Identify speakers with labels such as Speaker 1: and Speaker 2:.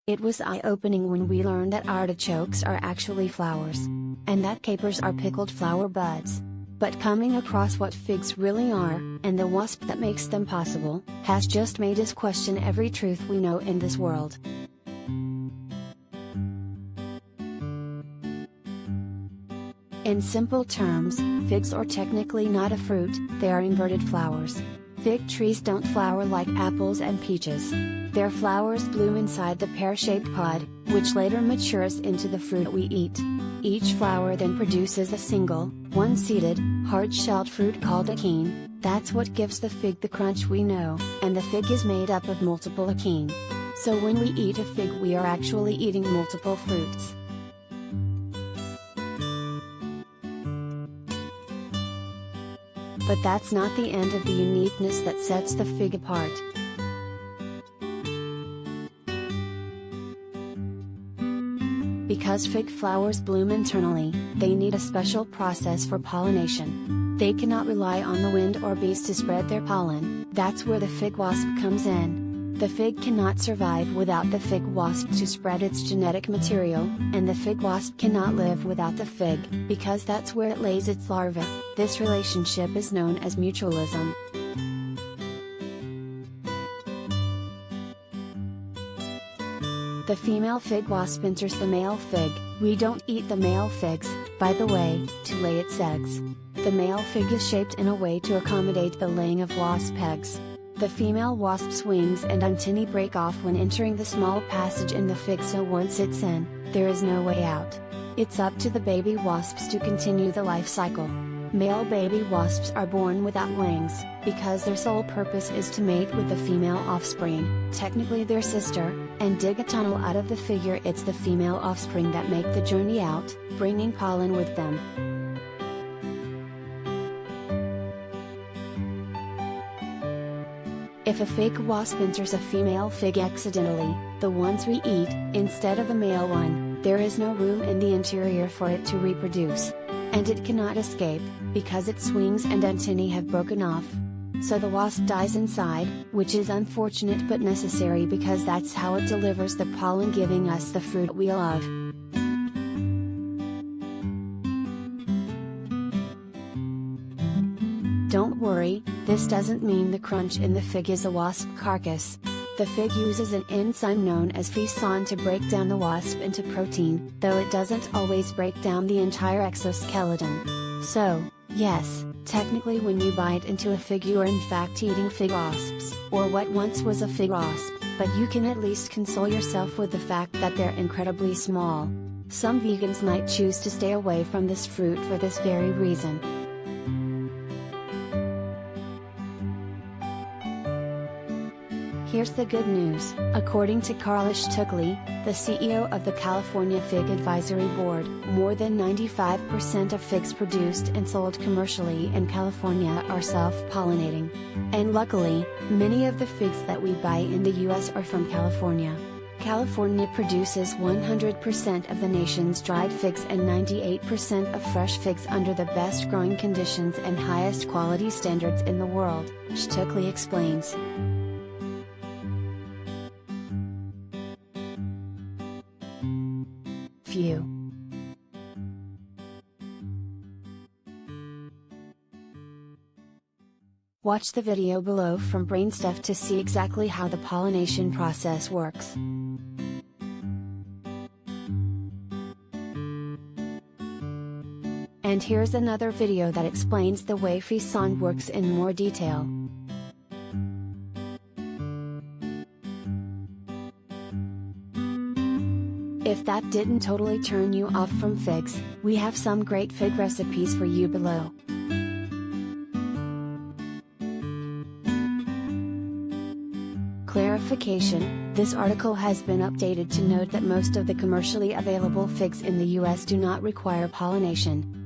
Speaker 1: It was eye-opening when we learned that artichokes are actually flowers, and that capers are pickled flower buds. But coming across what figs really are, and the wasp that makes them possible, has just made us question every truth we know in this world. In simple terms, figs are technically not a fruit, they are inverted flowers. Fig trees don't flower like apples and peaches. Their flowers bloom inside the pear-shaped pod, which later matures into the fruit we eat. Each flower then produces a single, one-seeded, hard-shelled fruit called achene. That's what gives the fig the crunch we know, and the fig is made up of multiple achene. So when we eat a fig we are actually eating multiple fruits. But that's not the end of the uniqueness that sets the fig apart. Because fig flowers bloom internally, they need a special process for pollination. They cannot rely on the wind or bees to spread their pollen. That's where the fig wasp comes in. The fig cannot survive without the fig wasp to spread its genetic material, and the fig wasp cannot live without the fig, because that's where it lays its larvae. This relationship is known as mutualism. The female fig wasp enters the male fig. We don't eat the male figs, by the way, to lay its eggs. The male fig is shaped in a way to accommodate the laying of wasp eggs. The female wasp's wings and antennae break off when entering the small passage in the fig, so once it's in, there is no way out. It's up to the baby wasps to continue the life cycle. Male baby wasps are born without wings, because their sole purpose is to mate with the female offspring, technically their sister, and dig a tunnel out of the figure. It's the female offspring that make the journey out, bringing pollen with them. If a fig wasp enters a female fig accidentally, the ones we eat, instead of the male one, there is no room in the interior for it to reproduce. And it cannot escape, because its wings and antennae have broken off. So the wasp dies inside, which is unfortunate but necessary because that's how it delivers the pollen, giving us the fruit we love. Don't worry, this doesn't mean the crunch in the fig is a wasp carcass. The fig uses an enzyme known as fisson to break down the wasp into protein, though it doesn't always break down the entire exoskeleton. So, yes, technically when you bite into a fig you are in fact eating fig wasps, or what once was a fig wasp, but you can at least console yourself with the fact that they're incredibly small. Some vegans might choose to stay away from this fruit for this very reason. Here's the good news. According to Carlos Tukli, the CEO of the California Fig Advisory Board, more than 95% of figs produced and sold commercially in California are self-pollinating. And luckily, many of the figs that we buy in the US are from California. California produces 100% of the nation's dried figs and 98% of fresh figs under the best growing conditions and highest quality standards in the world, Tukli explains. View. Watch the video below from Brainstuff to see exactly how the pollination process works. And here's another video that explains the way fisson works in more detail. If that didn't totally turn you off from figs, we have some great fig recipes for you below. Clarification: this article has been updated to note that most of the commercially available figs in the US do not require pollination.